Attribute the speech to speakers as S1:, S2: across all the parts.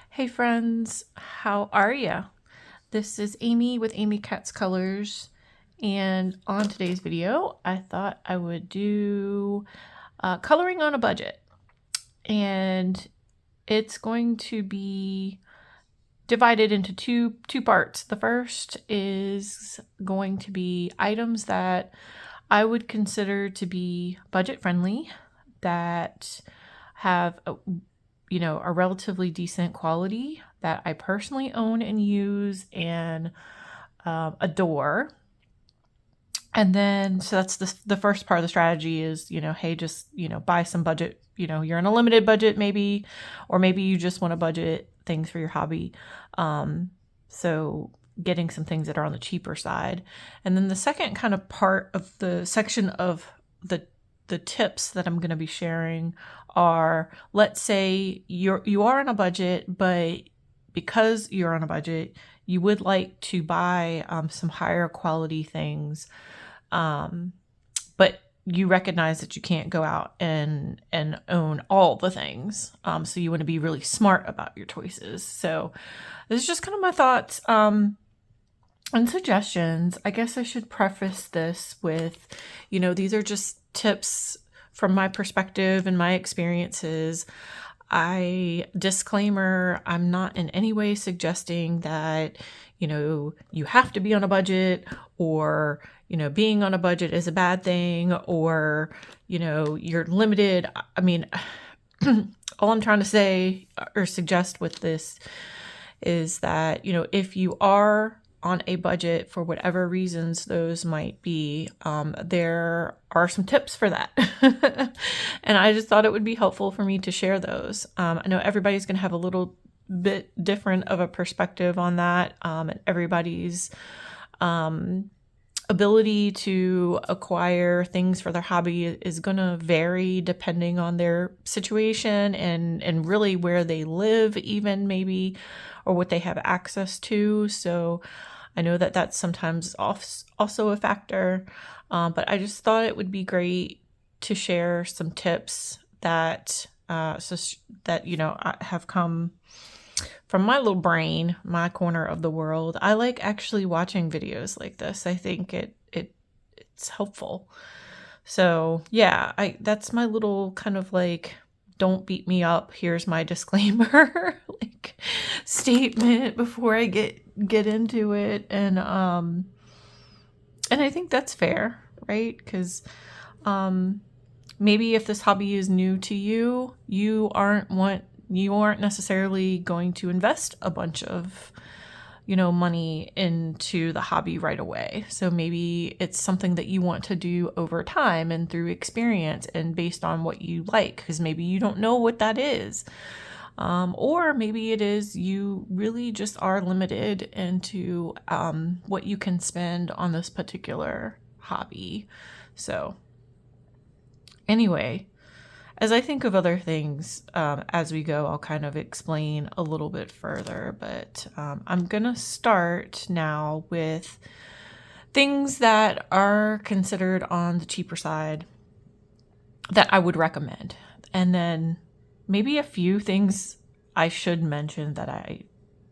S1: Hey friends, how are ya? This is Amy with Amy Katz Colors, and on today's video I thought I would do coloring on a budget, and it's going to be divided into two parts. The first is going to be items that I would consider to be budget friendly, that have a relatively decent quality, that I personally own and use and adore. And then, so that's the first part of the strategy is, hey, just, buy some budget, you're in a limited budget maybe, or maybe you just want to budget things for your hobby. So getting some things that are on the cheaper side. And then the second kind of part of the section of the tips that I'm going to be sharing are, let's say you are on a budget, but because you're on a budget, you would like to buy some higher quality things, but you recognize that you can't go out and own all the things. So you want to be really smart about your choices. So this is just kind of my thoughts and suggestions. I guess I should preface this with, these are just tips from my perspective and my experiences. Disclaimer, I'm not in any way suggesting that, you have to be on a budget, or, being on a budget is a bad thing, or, you're limited. I mean, all I'm trying to say or suggest with this is that, if you are on a budget for whatever reasons those might be, there are some tips for that. And I just thought it would be helpful for me to share those. I know everybody's going to have a little bit different of a perspective on that. And everybody's ability to acquire things for their hobby is going to vary depending on their situation and really where they live, even maybe, or what they have access to. So I know that that's sometimes also a factor, but I just thought it would be great to share some tips that have come from my little brain, my corner of the world. I like actually watching videos like this. I think it's helpful. So yeah, that's my little kind of like, don't beat me up, here's my disclaimer like statement before I get into it. And I think that's fair, right? Because maybe if this hobby is new to you, you aren't necessarily going to invest a bunch of money into the hobby right away. So maybe it's something that you want to do over time and through experience and based on what you like, because maybe you don't know what that is. Or maybe it is you really just are limited into what you can spend on this particular hobby. So anyway, as I think of other things as we go, I'll kind of explain a little bit further, but I'm going to start now with things that are considered on the cheaper side that I would recommend. And then maybe a few things I should mention that I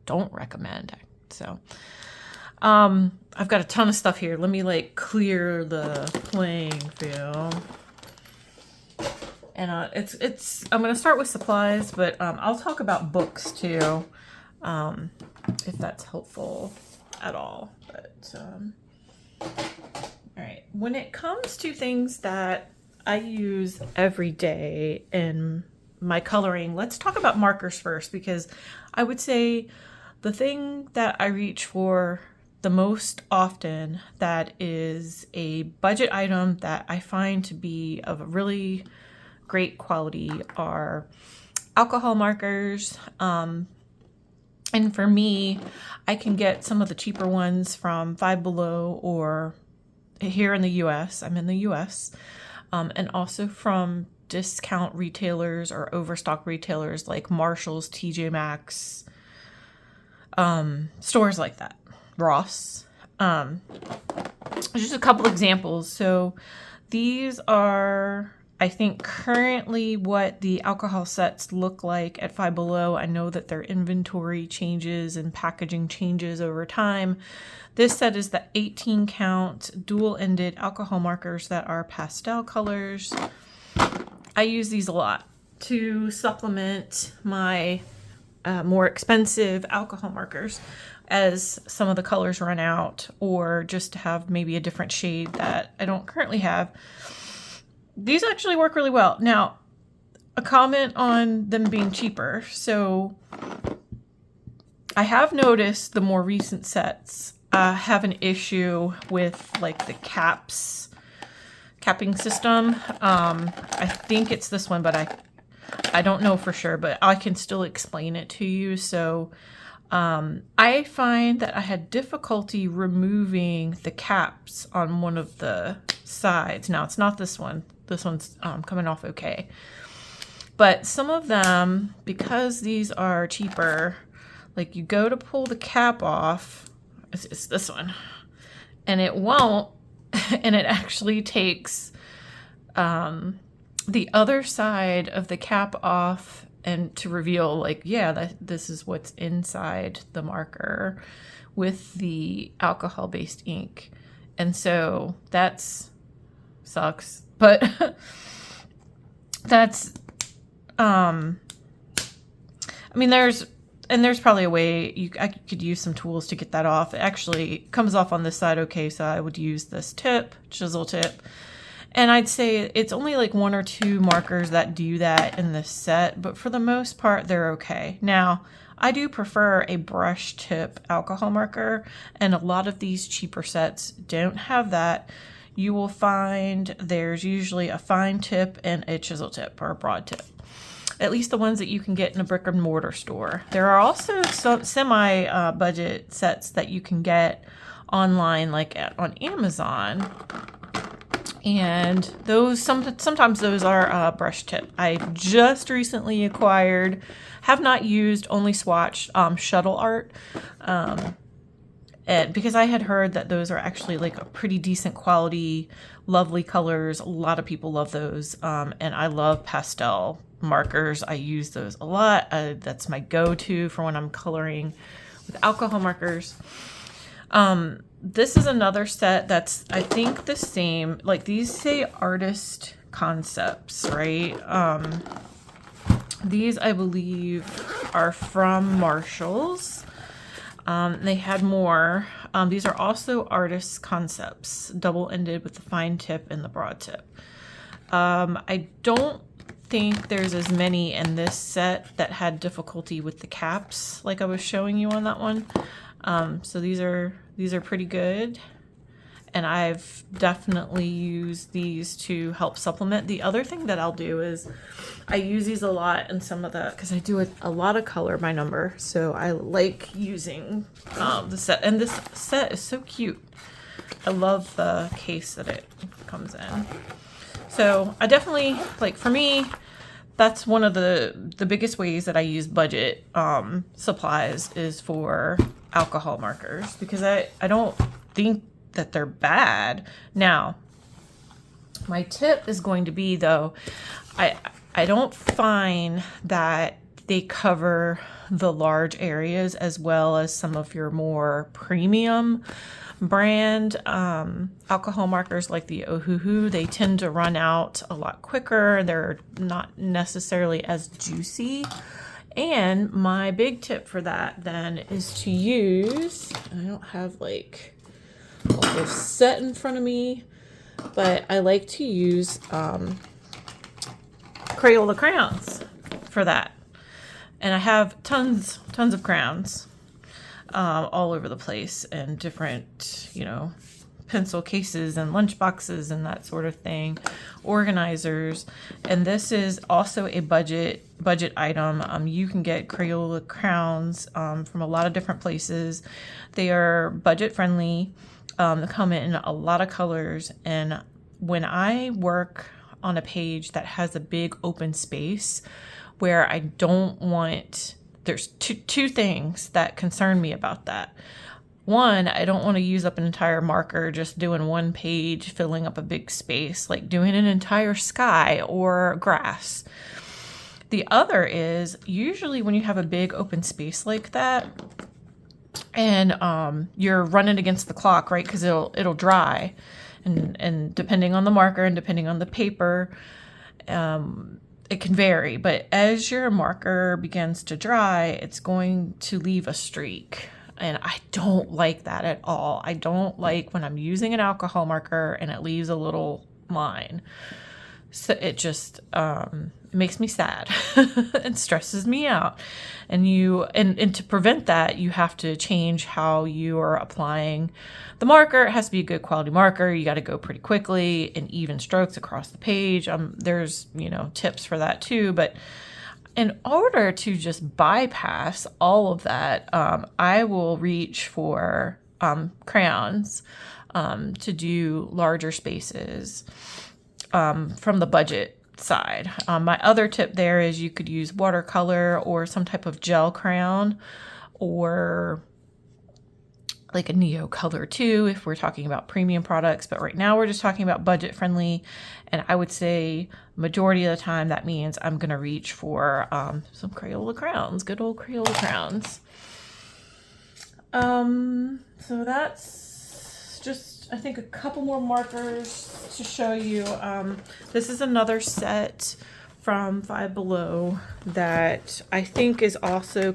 S1: don't recommend. So I've got a ton of stuff here. Let me clear the playing field. And I'm going to start with supplies, but I'll talk about books too, if that's helpful at all. But all right, when it comes to things that I use every day in my coloring, let's talk about markers first, because I would say the thing that I reach for the most often that is a budget item that I find to be of a really great quality are alcohol markers. And for me, I can get some of the cheaper ones from Five Below, or here in the US, I'm in the US, and also from discount retailers or overstock retailers like Marshall's, TJ Maxx, stores like that, Ross. just a couple examples. So these are, I think, currently what the alcohol sets look like at Five Below. I know that their inventory changes and packaging changes over time. This set is the 18 count dual-ended alcohol markers that are pastel colors. I use these a lot to supplement my more expensive alcohol markers as some of the colors run out, or just to have maybe a different shade that I don't currently have. These actually work really well. Now, a comment on them being cheaper. So I have noticed the more recent sets have an issue with like the capping system. I think it's this one, but I don't know for sure, but I can still explain it to you. So I find that I had difficulty removing the caps on one of the sides. Now, it's not this one. This one's coming off okay. But some of them, because these are cheaper, like you go to pull the cap off, it's this one, and it won't, and it actually takes the other side of the cap off and to reveal like, yeah, this is what's inside the marker with the alcohol-based ink. And so that's sucks, but that's, I mean, there's probably a way I could use some tools to get that off. It actually comes off on this side okay, so I would use this chisel tip. And I'd say it's only like 1 or 2 markers that do that in this set, but for the most part, they're okay. Now, I do prefer a brush tip alcohol marker, and a lot of these cheaper sets don't have that. You will find there's usually a fine tip and a chisel tip or a broad tip. At least the ones that you can get in a brick and mortar store. There are also some semi-budget sets that you can get online, like on Amazon. And those sometimes those are brush tip. I just recently acquired, have not used, only swatched Shuttle Art, and because I had heard that those are actually like a pretty decent quality, lovely colors. A lot of people love those, and I love pastel markers. I use those a lot. That's my go-to for when I'm coloring with alcohol markers. This is another set that's, I think, the same. Like these say artist concepts, right? These, I believe, are from Marshall's. They had more. These are also artist concepts, double-ended with the fine tip and the broad tip. I don't think there's as many in this set that had difficulty with the caps like I was showing you on that one. So these are pretty good, and I've definitely used these to help supplement. The other thing that I'll do is I use these a lot in some of the, because I do a lot of color by number, so I like using the set, and this set is so cute. I love the case that it comes in. So I definitely, like, for me, that's one of the biggest ways that I use budget supplies is for alcohol markers, because I don't think that they're bad. Now, my tip is going to be, though, I don't find that they cover the large areas as well as some of your more premium brand alcohol markers like the Ohuhu. They tend to run out a lot quicker. They're not necessarily as juicy. And my big tip for that then is to use, I don't have like a whole set in front of me, but I like to use Crayola crayons for that. And I have tons of crayons all over the place, and different, pencil cases and lunch boxes and that sort of thing, organizers. And this is also a budget item. You can get Crayola crowns from a lot of different places. They are budget friendly. They come in a lot of colors, and when I work on a page that has a big open space where I don't want, there's two things that concern me about that. one, I don't want to use up an entire marker just doing one page, filling up a big space, like doing an entire sky or grass. The other is usually when you have a big open space like that and you're running against the clock, right? Because it'll dry, and depending on the marker and depending on the paper, it can vary. But as your marker begins to dry, it's going to leave a streak. And I don't like that at all. I don't like when I'm using an alcohol marker and it leaves a little line. So it just makes me sad and stresses me out. And to prevent that, you have to change how you are applying the marker. It has to be a good quality marker. You got to go pretty quickly and even strokes across the page. There's, tips for that too. But in order to just bypass all of that, I will reach for crayons to do larger spaces from the budget side. My other tip there is you could use watercolor or some type of gel crayon, or like a Neo Color too, if we're talking about premium products. But right now we're just talking about budget friendly. And I would say majority of the time that means I'm going to reach for some Crayola crayons, good old Crayola crayons. So that's just, I think, a couple more markers to show you. This is another set from Five Below that I think is also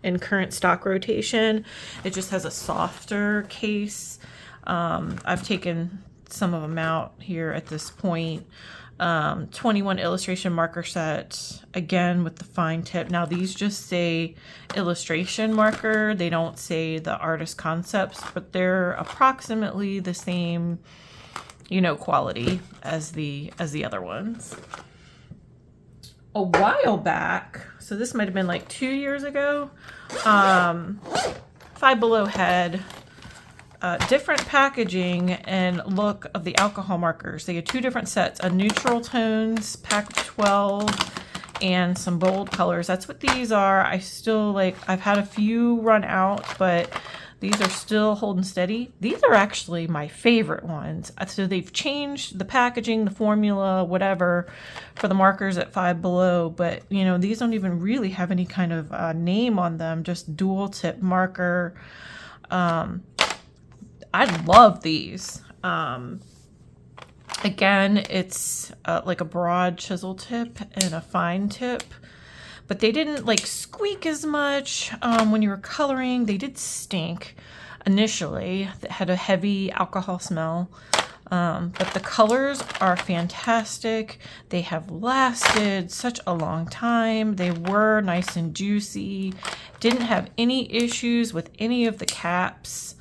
S1: in current stock rotation. It just has a softer case. I've taken some of them out here at this point. 21 illustration marker set, again with the fine tip. Now these just say illustration marker. They don't say the artist concepts, but they're approximately the same, quality as the other ones. A while back, so this might have been like 2 years ago, Five Below had different packaging and look of the alcohol markers. They had two different sets, a neutral tones pack of 12 and some bold colors. That's what these are. I still I've had a few run out, but these are still holding steady. These are actually my favorite ones. So they've changed the packaging, the formula, whatever, for the markers at Five Below. But, these don't even really have any kind of name on them, just dual tip marker. I love these. Again, it's like a broad chisel tip and a fine tip. But they didn't squeak as much when you were coloring. They did stink initially. It had a heavy alcohol smell. But the colors are fantastic. They have lasted such a long time. They were nice and juicy. Didn't have any issues with any of the caps.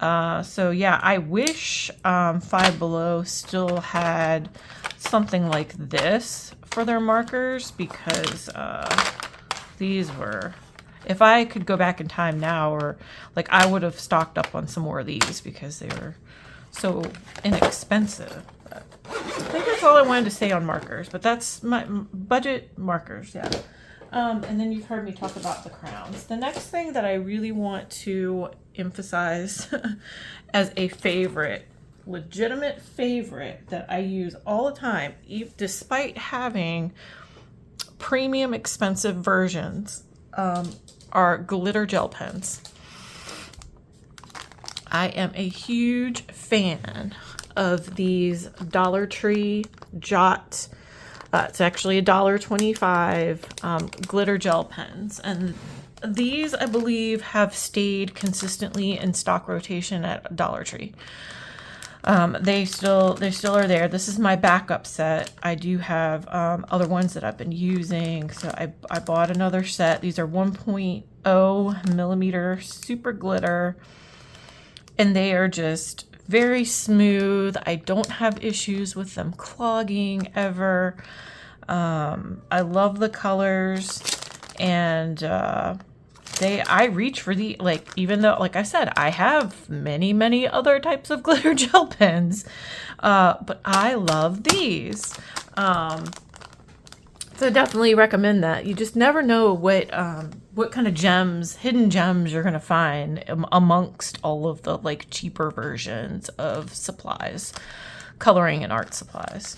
S1: So yeah, I wish Five Below still had something like this for their markers, because these were, if I could go back in time now, or I would have stocked up on some more of these because they were so inexpensive. But I think that's all I wanted to say on markers, but that's my budget markers. Yeah. And then you've heard me talk about the crowns. The next thing that I really want to emphasize as a favorite, legitimate favorite that I use all the time, despite having premium expensive versions, are glitter gel pens. I am a huge fan of these Dollar Tree Jot. It's actually $1.25 glitter gel pens, and these I believe have stayed consistently in stock rotation at Dollar Tree. They still are there. This is my backup set. I do have other ones that I've been using, so I bought another set. These are 1.0 millimeter super glitter, and they are just very smooth. I don't have issues with them clogging ever. I love the colors, and I reach for the, even though, like I said, I have many other types of glitter gel pens, but I love these. So I definitely recommend that. You just never know what kind of gems, hidden gems you're gonna find amongst all of the like cheaper versions of supplies, coloring and art supplies.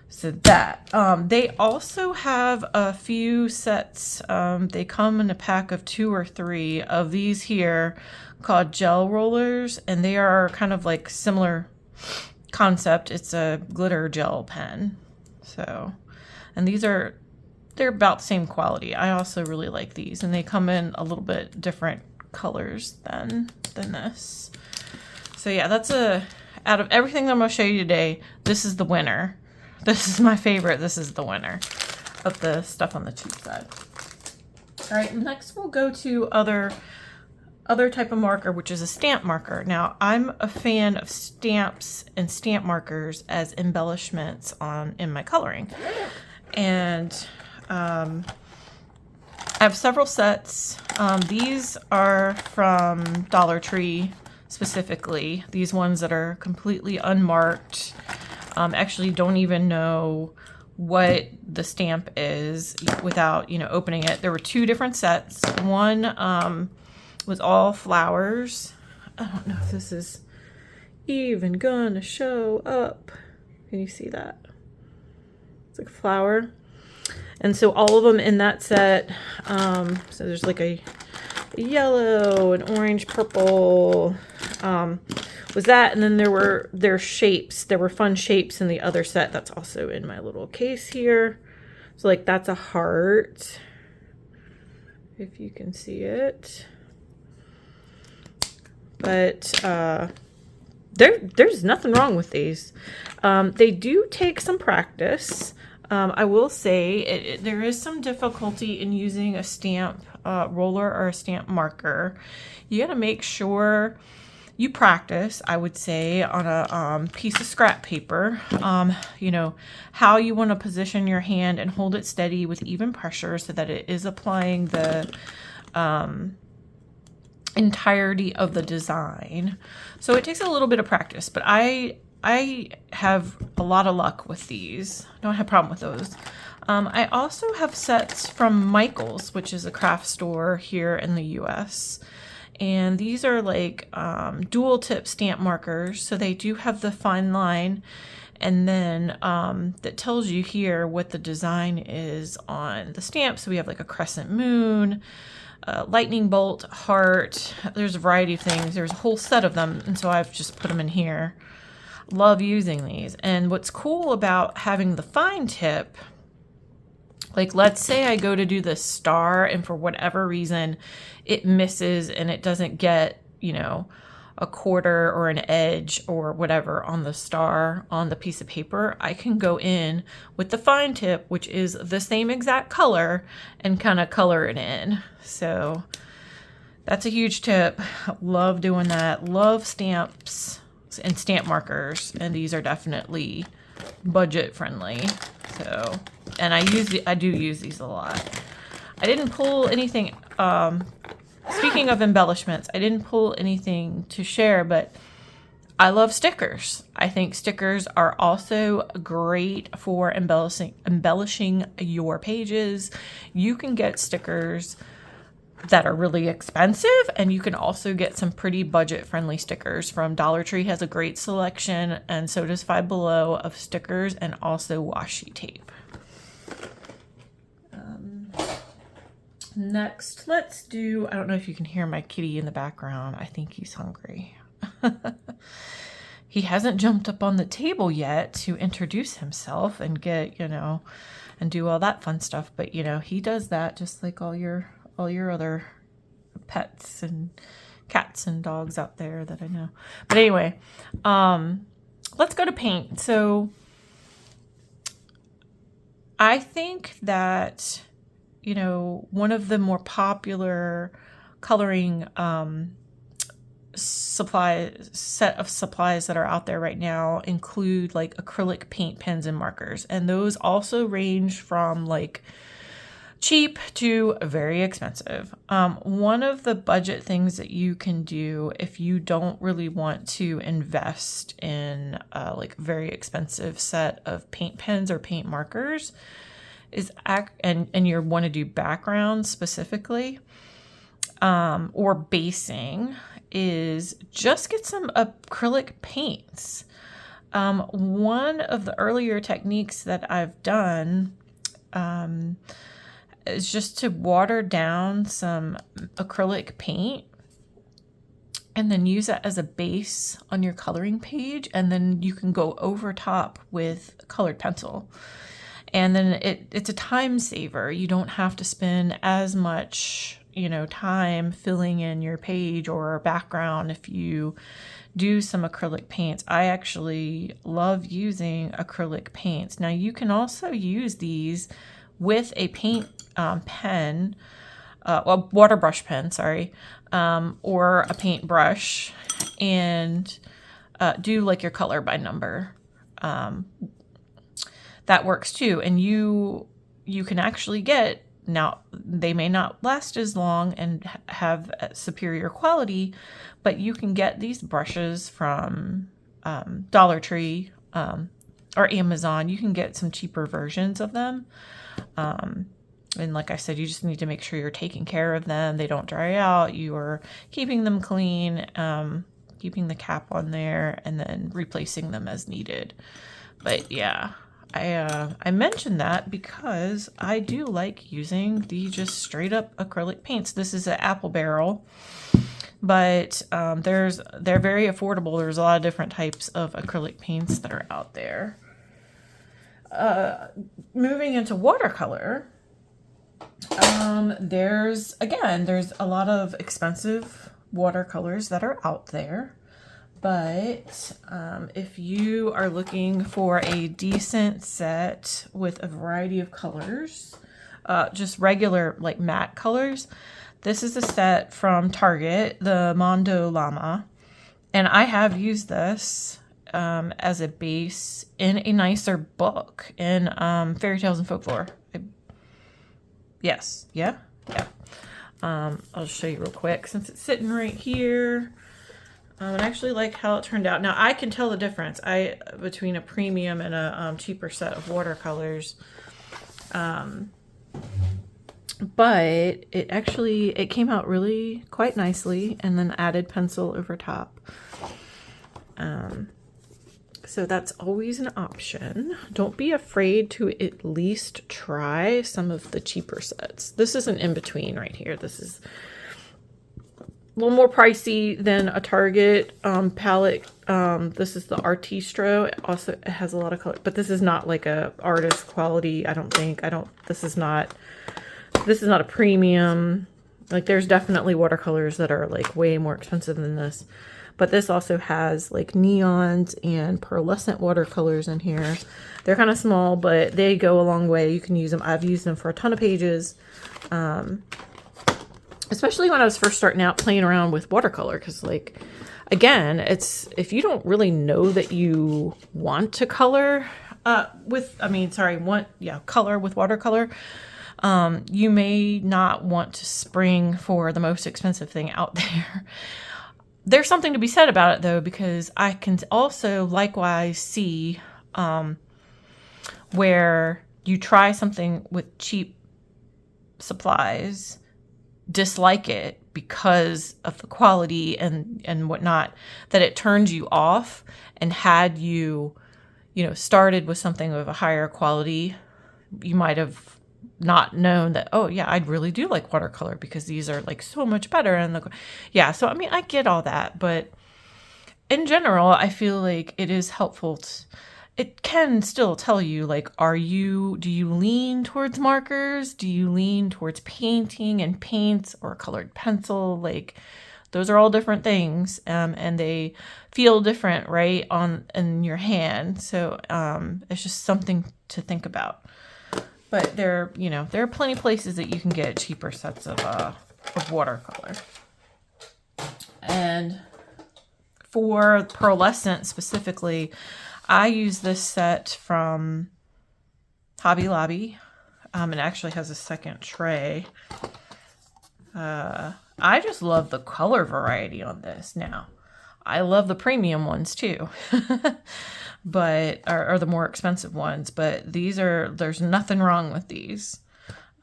S1: So that they also have a few sets. They come in a pack of 2 or 3 of these here called gel rollers, and they are kind of like similar concept. It's a glitter gel pen. So, and they're about the same quality. I also really like these, and they come in a little bit different colors than this. So yeah, that's out of everything that I'm gonna show you today, this is the winner. This is my favorite. This is the winner of the stuff on the cheap side. All right, next we'll go to other type of marker, which is a stamp marker. Now, I'm a fan of stamps and stamp markers as embellishments in my coloring. And I have several sets. These are from Dollar Tree specifically. These ones that are completely unmarked. Actually don't even know what the stamp is without, opening it. There were 2 different sets. One was all flowers. I don't know if this is even gonna show up. Can you see that? It's like a flower. And so all of them in that set, so there's like a yellow, an orange, purple, was that, and then there were shapes. There were fun shapes in the other set that's also in my little case here. So like that's a heart, if you can see it. But there's nothing wrong with these. They do take some practice. I will say there is some difficulty in using a stamp roller or a stamp marker. You got to make sure you practice, I would say, on a piece of scrap paper, how you want to position your hand and hold it steady with even pressure so that it is applying the entirety of the design. So it takes a little bit of practice, but I have a lot of luck with these. I don't have a problem with those. I also have sets from Michael's, which is a craft store here in the US. And these are like dual tip stamp markers. So they do have the fine line. And then that tells you here what the design is on the stamp. So we have like a crescent moon, lightning bolt, heart. There's a variety of things. There's a whole set of them. And so I've just put them in here. Love using these. And what's cool about having the fine tip, like let's say I go to do the star and for whatever reason it misses and it doesn't get, a quarter or an edge or whatever on the star on the piece of paper, I can go in with the fine tip, which is the same exact color, and kind of color it in. So that's a huge tip. Love doing that. Love stamps and stamp markers, and these are definitely budget friendly. So, and I do use these a lot. I didn't pull anything, speaking of embellishments, I didn't pull anything to share, but I love stickers. I think stickers are also great for embellishing your pages. You can get stickers that are really expensive, and you can also get some pretty budget-friendly stickers from Dollar Tree. Has a great selection, and so does Five Below, of stickers and also washi tape. Next, let's do, I don't know if you can hear my kitty in the background. I think he's hungry. He hasn't jumped up on the table yet to introduce himself and get, and do all that fun stuff. But, he does that just like all your other pets and cats and dogs out there that I know. But anyway, let's go to paint. So I think that, one of the more popular coloring set of supplies that are out there right now include like acrylic paint pens and markers. And those also range from like cheap to very expensive. One of the budget things that you can do if you don't really want to invest in like very expensive set of paint pens or paint markers and you want to do backgrounds specifically, or basing, is just get some acrylic paints. One of the earlier techniques that I've done is just to water down some acrylic paint and then use that as a base on your coloring page, and then you can go over top with colored pencil. And then it's a time saver. You don't have to spend as much, time filling in your page or background if you do some acrylic paints. I actually love using acrylic paints. Now you can also use these with a paint pen, water brush pen, sorry, or a paintbrush, and do like your color by number. That works too. And you can actually get, now they may not last as long and have superior quality, but you can get these brushes from Dollar Tree or Amazon. You can get some cheaper versions of them. And like I said, you just need to make sure you're taking care of them. They don't dry out. You are keeping them clean, keeping the cap on there, and then replacing them as needed. But yeah, I mentioned that because I do like using the just straight up acrylic paints. This is an apple barrel, but they're very affordable. There's a lot of different types of acrylic paints that are out there. Moving into watercolor, there's a lot of expensive watercolors that are out there. But if you are looking for a decent set with a variety of colors, just regular like matte colors, this is a set from Target, the Mondo Llama. And I have used this as a base in a nicer book in Fairy Tales and Folklore. I'll show you real quick since it's sitting right here. And I actually like how it turned out. Now I can tell the difference between a premium and a cheaper set of watercolors. But it came out really quite nicely, and then added pencil over top. So that's always an option. Don't be afraid to at least try some of the cheaper sets. This is an in-between right here. This is a little more pricey than a Target palette. This is the Artistro. It has a lot of color, but this is not like a artist quality. I don't think. This is not a premium. Like, there's definitely watercolors that are like way more expensive than this. But this also has like neons and pearlescent watercolors in here. They're kind of small, but they go a long way. You can use them. I've used them for a ton of pages. Especially when I was first starting out playing around with watercolor. Because like, again, if you don't really know that you want to color color with watercolor, you may not want to spring for the most expensive thing out there. There's something to be said about it, though, because I can also likewise see where you try something with cheap supplies, dislike it because of the quality and whatnot, that it turns you off. And had you started with something of a higher quality, you might have not known that, oh yeah, I really do like watercolor because these are like so much better. And so I mean, I get all that, but in general, I feel like it is helpful. It can still tell you, like, do you lean towards markers? Do you lean towards painting and paints or colored pencil? Like, those are all different things, and they feel different, right, in your hand. So it's just something to think about. But there are plenty of places that you can get cheaper sets of watercolor. And for pearlescent specifically, I use this set from Hobby Lobby. It actually has a second tray. I just love the color variety on this. Now, I love the premium ones too, but or the more expensive ones. But there's nothing wrong with these.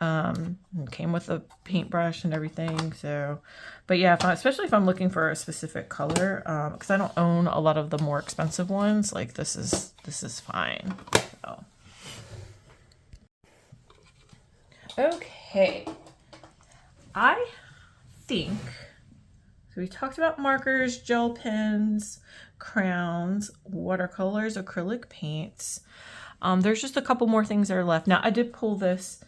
S1: It came with a paintbrush and everything. So, but yeah, especially if I'm looking for a specific color, because I don't own a lot of the more expensive ones. Like this is fine. So. Okay, I think. So we talked about markers, gel pens, crowns, watercolors, acrylic paints. There's just a couple more things that are left. Now I did pull this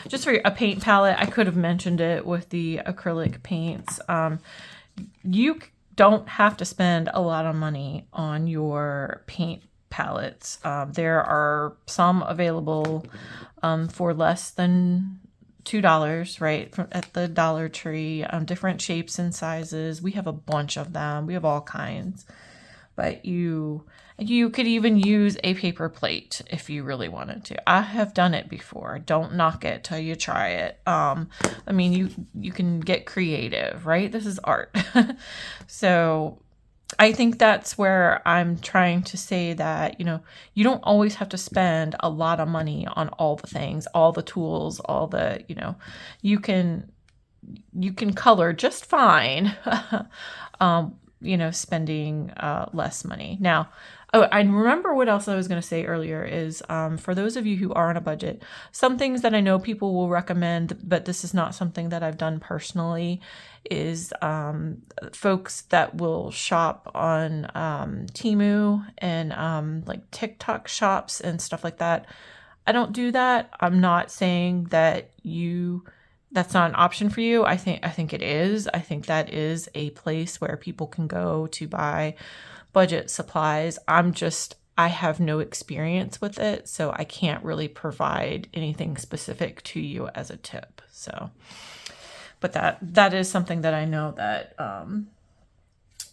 S1: just for a paint palette. I could have mentioned it with the acrylic paints. You don't have to spend a lot of money on your paint palettes. There are some available for less than $2, right, at the Dollar Tree, different shapes and sizes. We have a bunch of them. We have all kinds. But you could even use a paper plate if you really wanted to. I have done it before. Don't knock it till you try it. I mean, you can get creative, right? This is art. So I think that's where I'm trying to say that, you don't always have to spend a lot of money on all the things, all the tools, all the, you can color just fine, spending less money. Now, I remember what else I was going to say earlier is for those of you who are on a budget, some things that I know people will recommend, but this is not something that I've done personally, is folks that will shop on Temu and like TikTok shops and stuff like that. I don't do that. I'm not saying that that's not an option for you. I think it is. I think that is a place where people can go to buy budget supplies. I have no experience with it, so I can't really provide anything specific to you as a tip. So, but that is something that I know that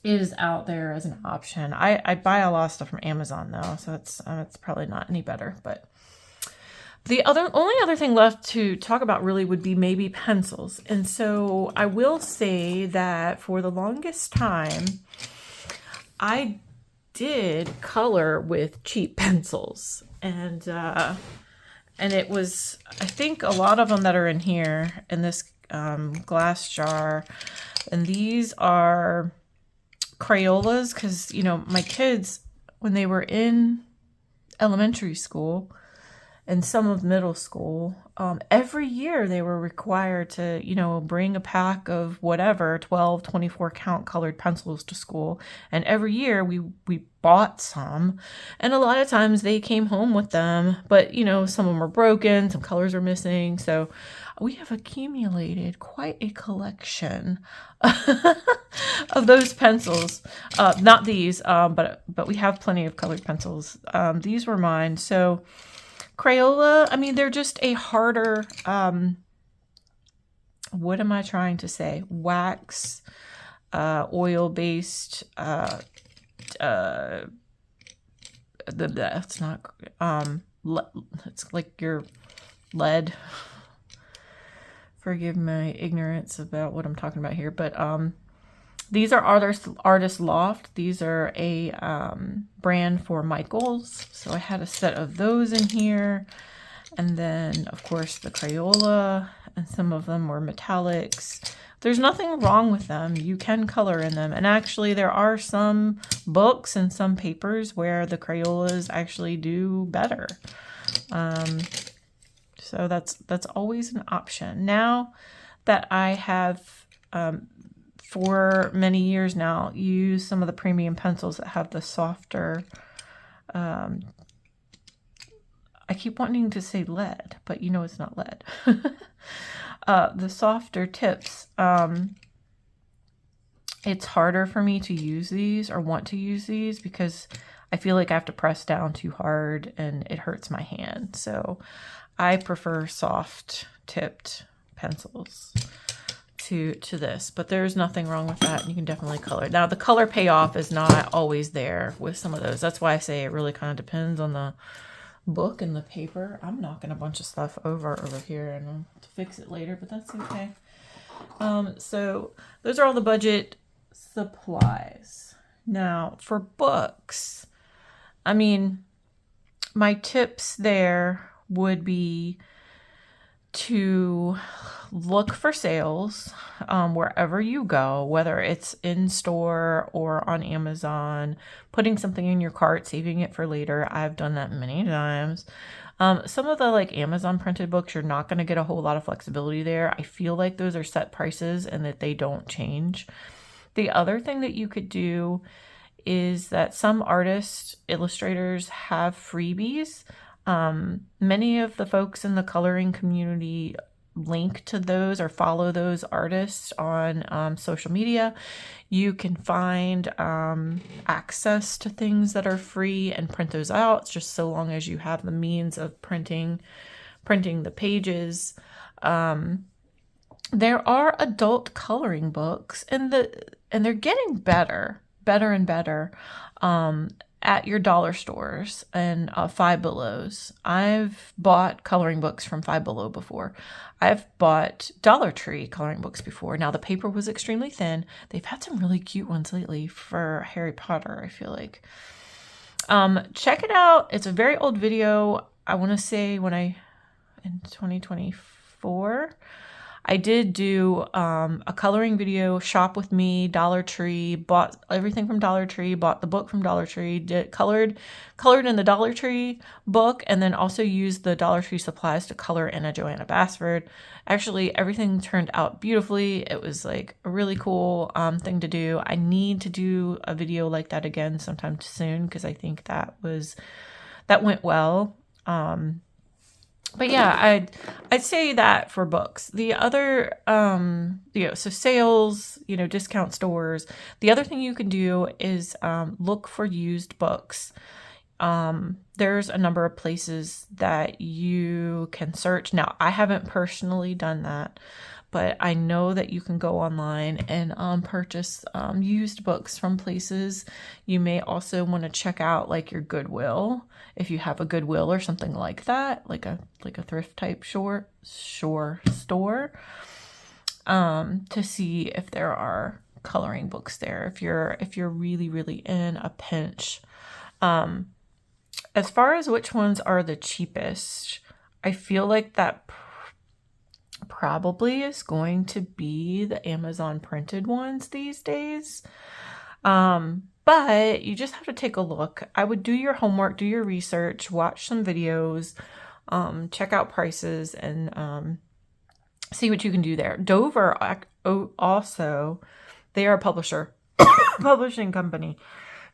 S1: is out there as an option. I buy a lot of stuff from Amazon though, so it's probably not any better. But the only other thing left to talk about really would be maybe pencils. And so I will say that for the longest time, I did color with cheap pencils, and it was, I think, a lot of them that are in here in this glass jar, and these are Crayolas, because my kids, when they were in elementary school and some of middle school, every year they were required to, bring a pack of whatever, 12, 24 count colored pencils to school. And every year we bought some. And a lot of times they came home with them, but, some of them were broken, some colors are missing. So we have accumulated quite a collection of those pencils. Not these, but we have plenty of colored pencils. These were mine. So Crayola, I mean, they're just a harder, what am I trying to say? Wax, oil-based, it's not, it's like your lead. Forgive my ignorance about what I'm talking about here, but these are Artist Loft. These are a brand for Michaels. So I had a set of those in here. And then, of course, the Crayola, and some of them were metallics. There's nothing wrong with them. You can color in them. And actually, there are some books and some papers where the Crayolas actually do better. So that's always an option. Now that I have, for many years now, used some of the premium pencils that have the softer, I keep wanting to say lead, but it's not lead. The softer tips. It's harder for me to use these or want to use these because I feel like I have to press down too hard and it hurts my hand. So I prefer soft tipped pencils to this, but there's nothing wrong with that. You can definitely color. Now the color payoff is not always there with some of those. That's why I say it really kind of depends on the book and the paper. I'm knocking a bunch of stuff over here and I'll fix it later, but that's okay. So those are all the budget supplies. Now, for books, I mean, my tips there would be to look for sales wherever you go, whether it's in store or on Amazon, putting something in your cart, saving it for later. I've done that many times. Some of the like Amazon printed books, you're not going to get a whole lot of flexibility there. I feel like those are set prices and that they don't change. The other thing that you could do is that some artists, illustrators have freebies. Many of the folks in the coloring community link to those or follow those artists on social media. You can find access to things that are free and print those out, just so long as you have the means of printing the pages. There are adult coloring books, and they're getting better and better at your dollar stores and Five Below's. I've bought coloring books from Five Below before. I've bought Dollar Tree coloring books before. Now, the paper was extremely thin. They've had some really cute ones lately for Harry Potter, I feel like. Check it out. It's a very old video. I want to say in 2024, I did do a coloring video, shop with me, Dollar Tree, bought everything from Dollar Tree, bought the book from Dollar Tree, colored in the Dollar Tree book, and then also used the Dollar Tree supplies to color in a Joanna Basford. Actually, everything turned out beautifully. It was like a really cool thing to do. I need to do a video like that again sometime soon because I think that went well. But yeah, I'd say that for books. The other, so sales, discount stores. The other thing you can do is look for used books. There's a number of places that you can search. Now, I haven't personally done that, but I know that you can go online and purchase used books from places. You may also want to check out like your Goodwill, if you have a Goodwill or something like that, like a thrift type store, to see if there are coloring books there. If you're really, really in a pinch. As far as which ones are the cheapest, I feel like that probably is going to be the Amazon printed ones these days. But you just have to take a look. I would do your homework, do your research, watch some videos, check out prices, and see what you can do there. Dover also, they are a publishing company.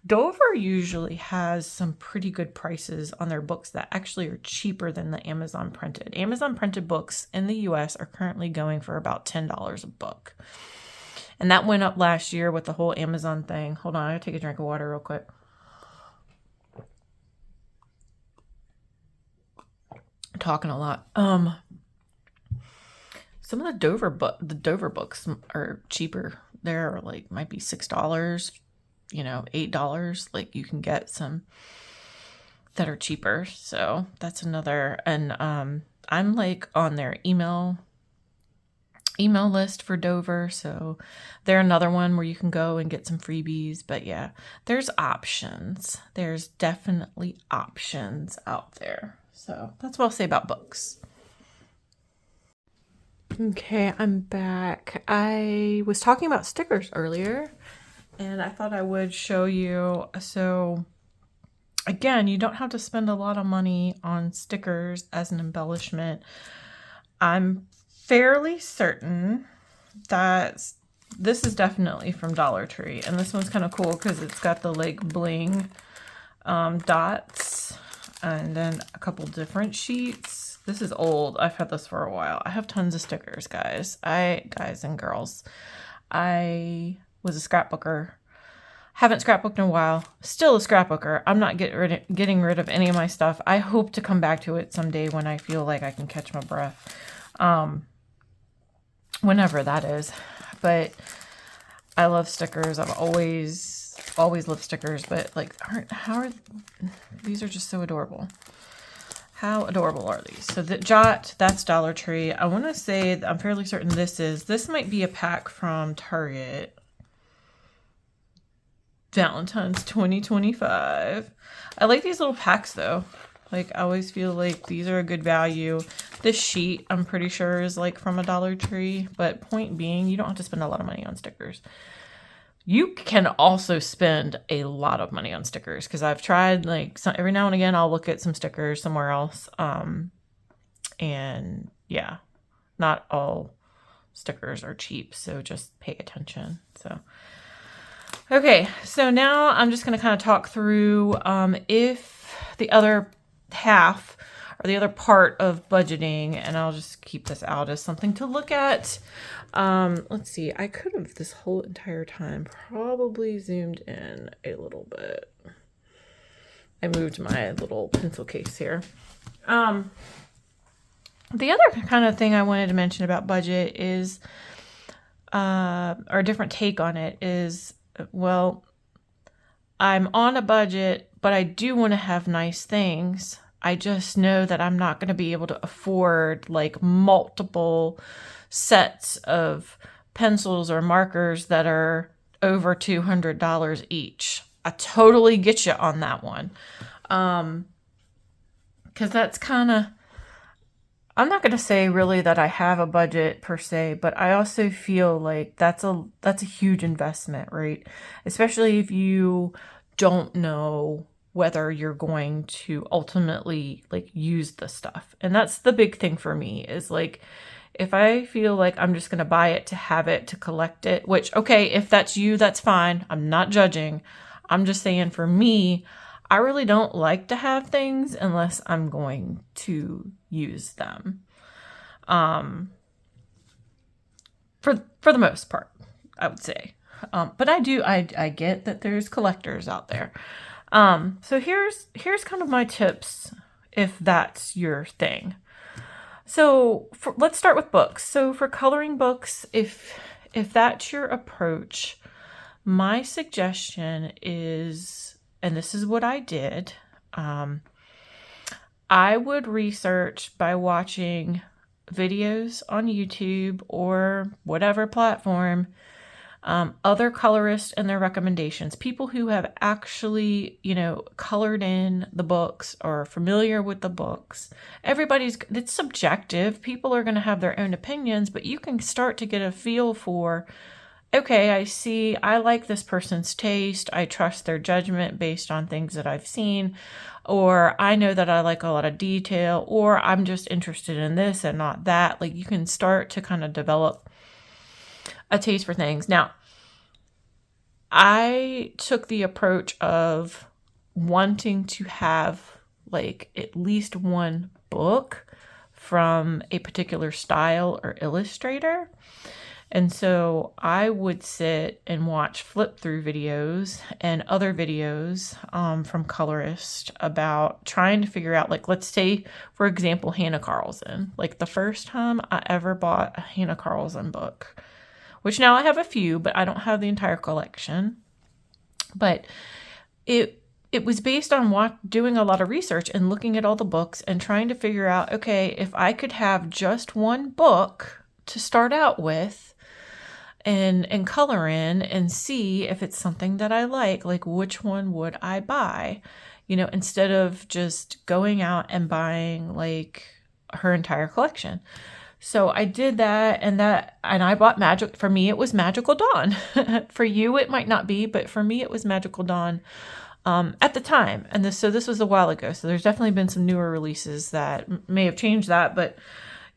S1: Dover usually has some pretty good prices on their books that actually are cheaper than the Amazon printed. Amazon printed books in the US are currently going for about $10 a book. And that went up last year with the whole Amazon thing. Hold on, I gotta take a drink of water real quick. I'm talking a lot. Some of the Dover books are cheaper. They're like might be $6. $8, like you can get some that are cheaper. So that's another, and I'm like on their email list for Dover, so they're another one where you can go and get some freebies. But yeah, there's definitely options out there. So that's what I'll say about books. Okay, I'm back. I was talking about stickers earlier, and I thought I would show you. So again, you don't have to spend a lot of money on stickers as an embellishment. I'm fairly certain that this is definitely from Dollar Tree. And this one's kind of cool because it's got the like bling dots and then a couple different sheets. This is old. I've had this for a while. I have tons of stickers, guys. Guys and girls. I was a scrapbooker. Haven't scrapbooked in a while. Still a scrapbooker. I'm not getting rid of any of my stuff. I hope to come back to it someday when I feel like I can catch my breath. Whenever that is. But I love stickers. I've always loved stickers, but like these are just so adorable. How adorable are these? So the Jot, that's Dollar Tree. I want to say, I'm fairly certain this might be a pack from Target. Valentine's 2025. I like these little packs though. Like, I always feel like these are a good value. This sheet, I'm pretty sure, is like from a Dollar Tree. But point being, you don't have to spend a lot of money on stickers. You can also spend a lot of money on stickers, because I've tried, like, every now and again I'll look at some stickers somewhere else. And yeah, not all stickers are cheap, so just pay attention. So okay, so now I'm just going to kind of talk through if the other half or the other part of budgeting, and I'll just keep this out as something to look at. Let's see, I could have this whole entire time probably zoomed in a little bit. I moved my little pencil case here. The other kind of thing I wanted to mention about budget is, or a different take on it is, well, I'm on a budget, but I do want to have nice things. I just know that I'm not going to be able to afford like multiple sets of pencils or markers that are over $200 each. I totally get you on that one. 'Cause that's kind of, I'm not going to say really that I have a budget per se, but I also feel like that's a huge investment, right? Especially if you don't know whether you're going to ultimately like use the stuff. And that's the big thing for me is like, if I feel like I'm just going to buy it to have it, to collect it, which, okay, if that's you, that's fine. I'm not judging. I'm just saying for me, I really don't like to have things unless I'm going to use them. For the most part, I would say. But I get that there's collectors out there. So here's kind of my tips if that's your thing. So let's start with books. So for coloring books, if that's your approach, my suggestion is, and this is what I did, I would research by watching videos on YouTube or whatever platform, other colorists and their recommendations, people who have actually, colored in the books or are familiar with the books. It's subjective. People are going to have their own opinions, but you can start to get a feel for, okay, I like this person's taste. I trust their judgment based on things that I've seen, or I know that I like a lot of detail, or I'm just interested in this and not that. Like, you can start to kind of develop a taste for things. Now, I took the approach of wanting to have like at least one book from a particular style or illustrator. And so I would sit and watch flip through videos and other videos from colorists about trying to figure out, like, let's say, for example, Hannah Carlson. Like, the first time I ever bought a Hannah Carlson book, which now I have a few, but I don't have the entire collection. But it was based on doing a lot of research and looking at all the books and trying to figure out, okay, if I could have just one book to start out with and color in and see if it's something that I like which one would I buy, instead of just going out and buying like her entire collection. So I did that, and I bought for me, it was Magical Dawn. For you, it might not be, but for me, it was Magical Dawn at the time. And this was a while ago. So there's definitely been some newer releases that may have changed that, but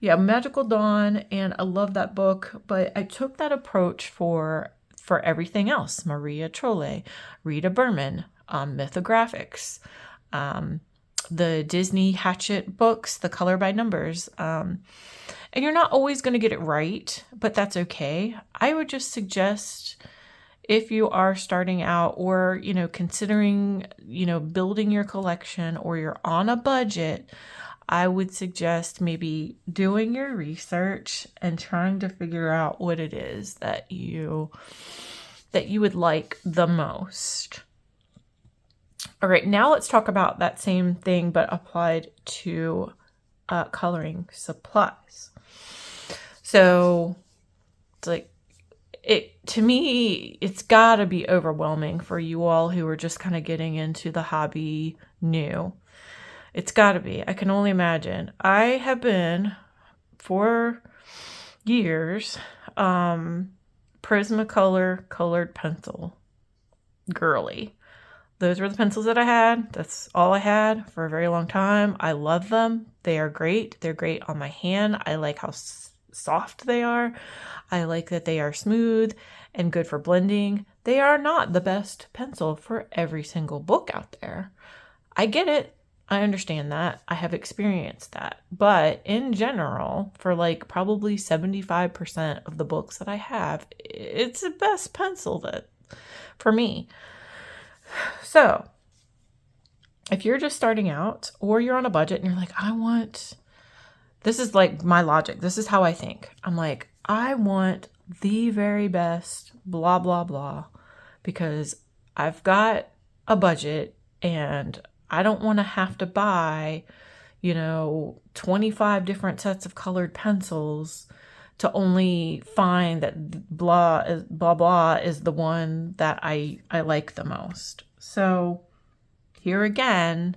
S1: yeah, Magical Dawn, and I love that book. But I took that approach for everything else. Maria Trolle, Rita Berman, Mythographics, the Disney Hatchet books, the color by numbers. And you're not always going to get it right, but that's okay. I would just suggest, if you are starting out or, considering, building your collection, or you're on a budget, I would suggest maybe doing your research and trying to figure out what it is that you would like the most. All right, now let's talk about that same thing, but applied to coloring supplies. So it's like, to me, it's got to be overwhelming for you all who are just kind of getting into the hobby new. It's got to be. I can only imagine. I have been for years Prismacolor colored pencil girly. Those were the pencils that I had. That's all I had for a very long time. I love them. They are great. They're great on my hand. I like how soft they are. I like that they are smooth and good for blending. They are not the best pencil for every single book out there. I get it. I understand that. I have experienced that. But in general, for like probably 75% of the books that I have, it's the best pencil that for me. So if you're just starting out or you're on a budget and you're like, this is like my logic. This is how I think. I'm like, I want the very best, blah, blah, blah, because I've got a budget and I don't want to have to buy, 25 different sets of colored pencils to only find that blah is the one that I like the most. So here again,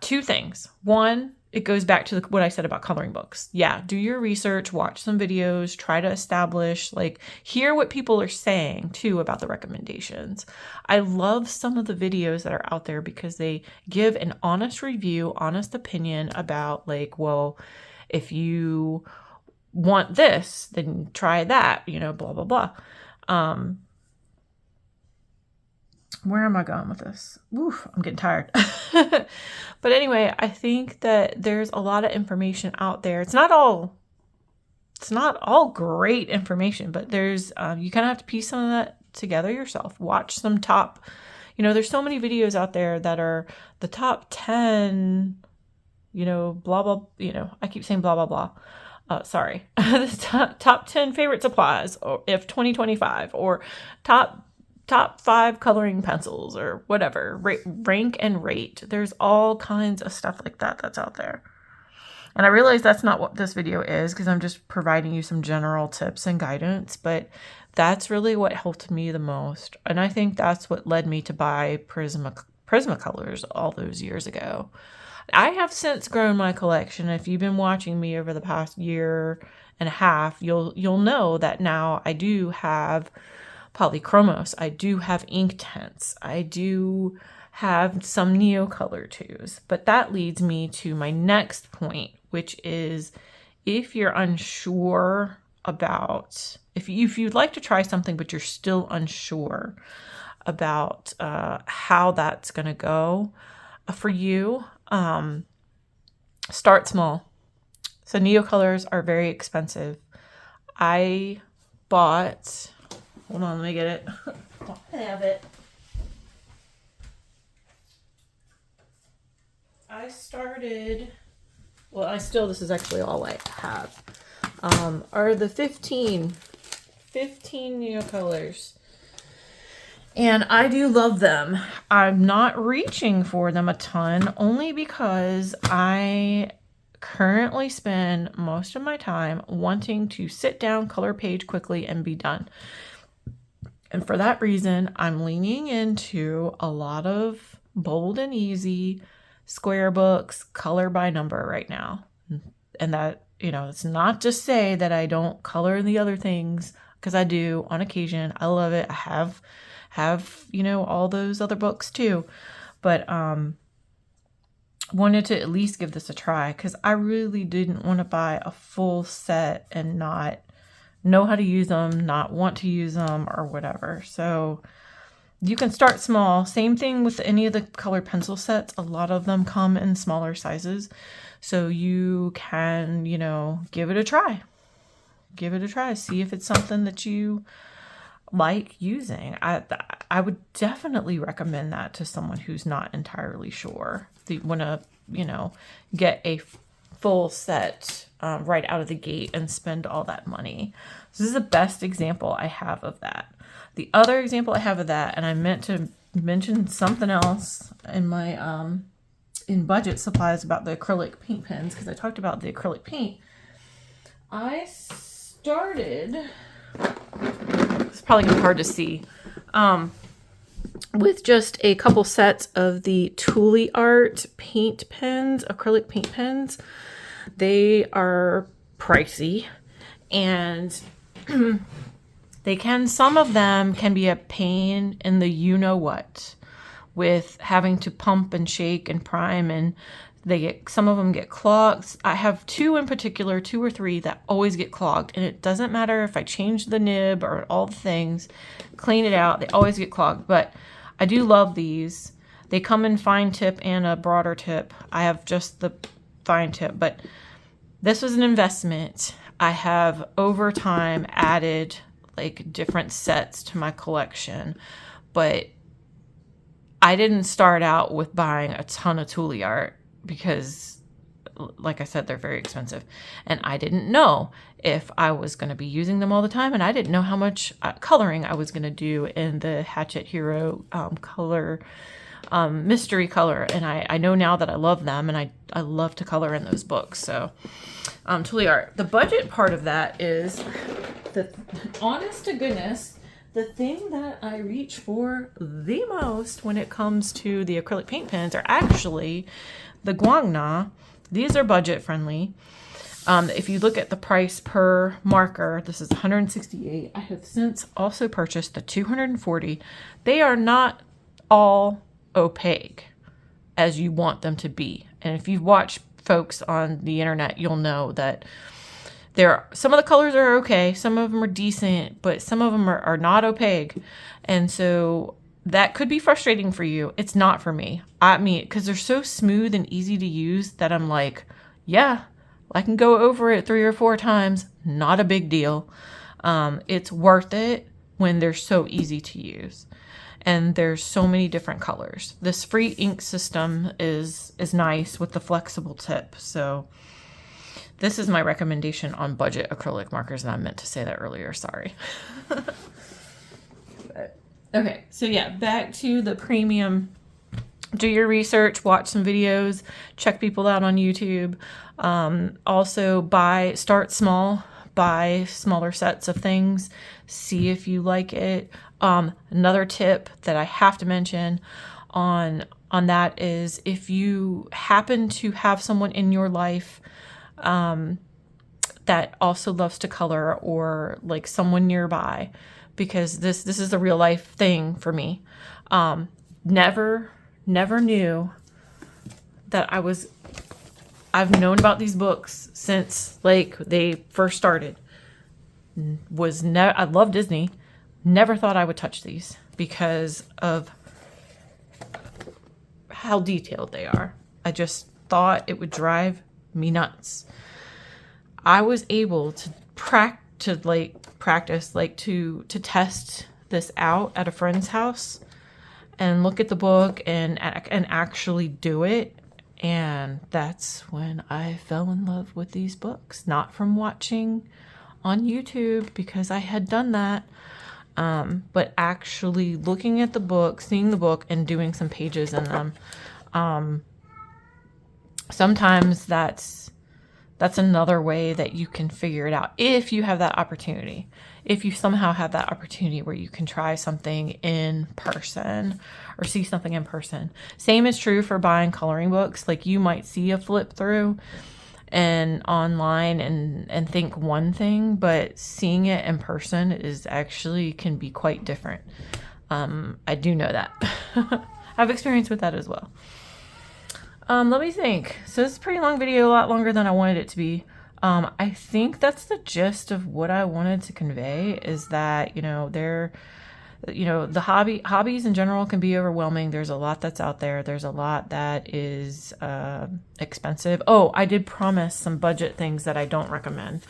S1: two things. One, it goes back to what I said about coloring books. Yeah, do your research, watch some videos, try to establish, hear what people are saying too about the recommendations. I love some of the videos that are out there because they give an honest review, honest opinion about well, if you want this, then try that, blah, blah, blah. Where am I going with this? Oof, I'm getting tired. But anyway, I think that there's a lot of information out there. It's not all great information, but there's you kind of have to piece some of that together yourself. Watch some top, there's so many videos out there that are the top 10, blah, blah, I keep saying blah, blah, blah. Sorry. The top 10 favorite supplies if 2025 or top 5 coloring pencils or whatever, rank and rate. There's all kinds of stuff like that that's out there. And I realize that's not what this video is because I'm just providing you some general tips and guidance, but that's really what helped me the most. And I think that's what led me to buy Prismacolors all those years ago. I have since grown my collection. If you've been watching me over the past year and a half, you'll know that now I do have polychromos. I do have Inktense. I do have some Neocolor twos. But that leads me to my next point, which is if you're unsure about, if you'd like to try something but you're still unsure about how that's going to go for you, start small. So Neocolors are very expensive. I bought... Hold on, let me get it. I don't have it. I started, this is actually all I have, are the 15 Neocolors. And I do love them. I'm not reaching for them a ton, only because I currently spend most of my time wanting to sit down, color page quickly, and be done. And for that reason, I'm leaning into a lot of bold and easy square books, color by number right now. And that, it's not to say that I don't color the other things, because I do on occasion. I love it. I have all those other books too. But wanted to at least give this a try because I really didn't want to buy a full set and not know how to use them, not want to use them or whatever. So you can start small. Same thing with any of the colored pencil sets. A lot of them come in smaller sizes. So you can, give it a try. Give it a try. See if it's something that you like using. I would definitely recommend that to someone who's not entirely sure. They want to, get a full set right out of the gate and spend all that money. So this is the best example I have of that. The other example I have of that, and I meant to mention something else in my in budget supplies about the acrylic paint pens, because I talked about the acrylic paint. I started It's probably gonna be hard to see. With just a couple sets of the Tule Art paint pens, acrylic paint pens. They are pricey, and some of them can be a pain in the you-know-what with having to pump and shake and prime, and some of them get clogged. I have two in particular, 2 or 3 that always get clogged, and it doesn't matter if I change the nib or all the things, clean it out, they always get clogged. But I do love these. They come in fine tip and a broader tip. I have just the fine tip, but this was an investment. I have over time added like different sets to my collection, but I didn't start out with buying a ton of Tule Art because, like I said, they're very expensive, and I didn't know if I was going to be using them all the time, and I didn't know how much coloring I was going to do in the Hachette Hero color mystery color, and I know now that I love them, and I love to color in those books. So Tule Art. The budget part of that is the honest to goodness, the thing that I reach for the most when it comes to the acrylic paint pens are actually the Guangna. These are budget friendly. If you look at the price per marker, this is $168. I have since also purchased the 240. They are not all opaque as you want them to be. And if you've watched folks on the internet, you'll know that some of the colors are okay, some of them are decent, but some of them are not opaque. And so that could be frustrating for you. It's not for me. I mean, because they're so smooth and easy to use that I'm like, yeah, I can go over it 3 or 4 times. Not a big deal. It's worth it when they're so easy to use. And there's so many different colors. This free ink system is nice with the flexible tip. So this is my recommendation on budget acrylic markers, and I meant to say that earlier, sorry. Okay, so yeah, back to the premium. Do your research, watch some videos, check people out on YouTube. Also start small, buy smaller sets of things, see if you like it. Another tip that I have to mention on that is if you happen to have someone in your life that also loves to color, or like someone nearby, because this is a real life thing for me. Never knew that I've known about these books since like they first started. I love Disney. Never thought I would touch these because of how detailed they are. I just thought it would drive me nuts. I was able to test this out at a friend's house and look at the book and actually do it. And that's when I fell in love with these books. Not from watching on YouTube, because I had done that, but actually looking at the book, seeing the book, and doing some pages in them. Sometimes that's another way that you can figure it out if you have that opportunity. If you somehow have that opportunity where you can try something in person or see something in person. Same is true for buying coloring books. Like you might see a flip through and online and think one thing, but seeing it in person can be quite different. I do know that. I have experience with that as well. Let me think. So this is a pretty long video, a lot longer than I wanted it to be. I think that's the gist of what I wanted to convey, is that, the hobbies in general can be overwhelming. There's a lot that's out there. There's a lot that is expensive. Oh, I did promise some budget things that I don't recommend.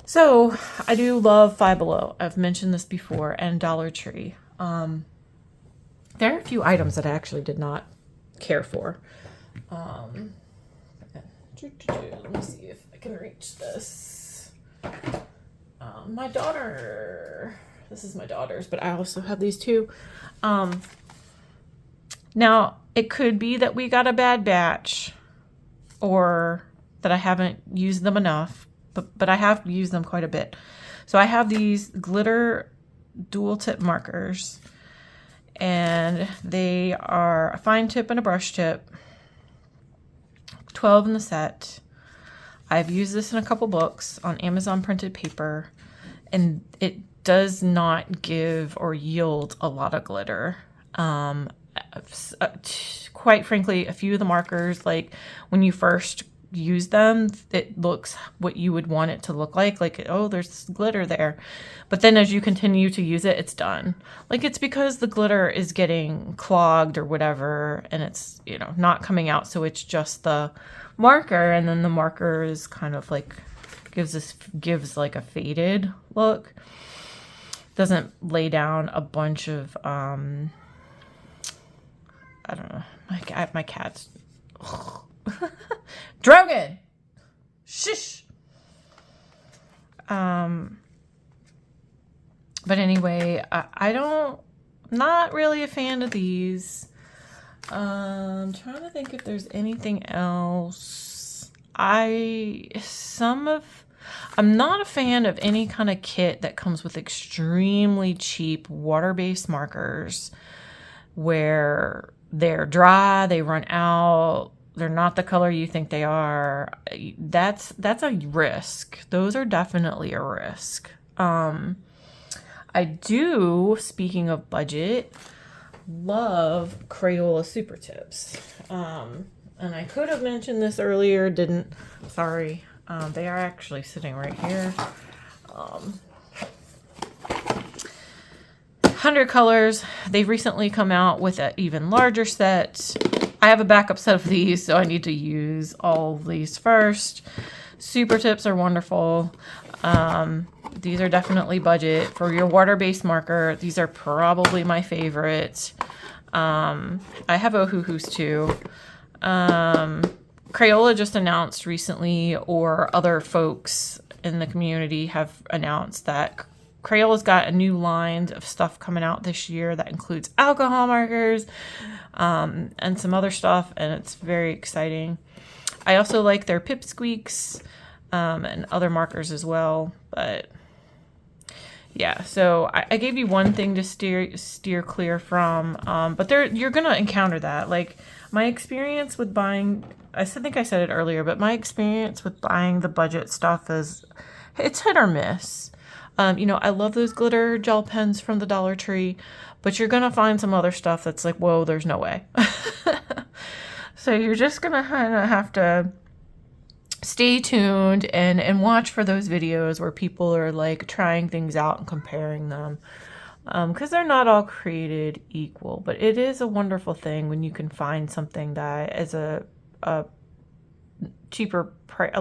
S1: So I do love Five Below. I've mentioned this before, and Dollar Tree. There are a few items that I actually did not care for. Let me see if I can reach this. My daughter. This is my daughter's, but I also have these too. Now, it could be that we got a bad batch, or that I haven't used them enough, but I have used them quite a bit. So I have these glitter dual tip markers, and they are a fine tip and a brush tip, 12 in the set. I've used this in a couple books on Amazon printed paper, and it does not give or yield a lot of glitter. Quite frankly, a few of the markers, like when you first use them, it looks what you would want it to look like, oh, there's glitter there. But then as you continue to use it, it's done. Like, it's because the glitter is getting clogged or whatever, and it's, you know, not coming out. So it's just the marker, and then the marker is kind of like gives like a faded look. Doesn't lay down a bunch of I don't know, my cat's Drogon, shush. But anyway, not really a fan of these. I'm trying to think if there's anything else. I'm not a fan of any kind of kit that comes with extremely cheap water-based markers where they're dry, they run out, they're not the color you think they are. That's a risk. Those are definitely a risk. I do, speaking of budget, love Crayola Super Tips. And I could have mentioned this earlier, didn't. Sorry. They are actually sitting right here. 100 colors. They've recently come out with an even larger set. I have a backup set of these, so I need to use all of these first. Super Tips are wonderful. These are definitely budget. For your water-based marker, these are probably my favorite. I have Ohuhus too. Crayola just announced recently, or other folks in the community have announced, that Crayola's got a new line of stuff coming out this year that includes alcohol markers and some other stuff, and it's very exciting. I also like their pipsqueaks and other markers as well, but yeah, so I gave you one thing to steer clear from, but you're gonna encounter that. Like, my experience with buying, I think I said it earlier, but my experience with buying the budget stuff is, it's hit or miss. You know, I love those glitter gel pens from the Dollar Tree, but you're gonna find some other stuff that's like, whoa, there's no way. So you're just gonna kind of have to stay tuned and watch for those videos where people are like trying things out and comparing them, because they're not all created equal. But it is a wonderful thing when you can find something that is a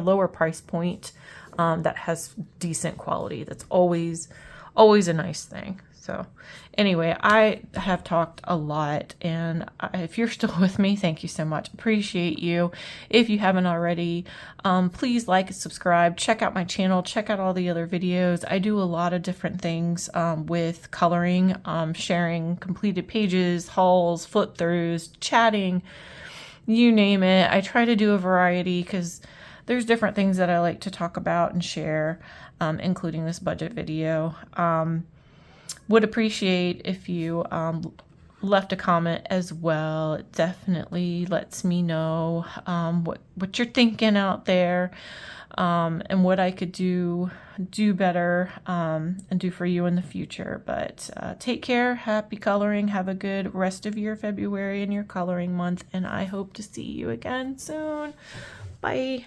S1: lower price point, that has decent quality. That's always a nice thing. So anyway, I have talked a lot, and if you're still with me, thank you so much. Appreciate you. If you haven't already, please like and subscribe. Check out my channel. Check out all the other videos. I do a lot of different things with coloring, sharing completed pages, hauls, flip throughs, chatting, you name it. I try to do a variety because there's different things that I like to talk about and share, including this budget video. Would appreciate if you left a comment as well. It definitely lets me know what you're thinking out there, and what I could do better and do for you in the future. But take care. Happy coloring. Have a good rest of your February and your coloring month, and I hope to see you again soon. Bye.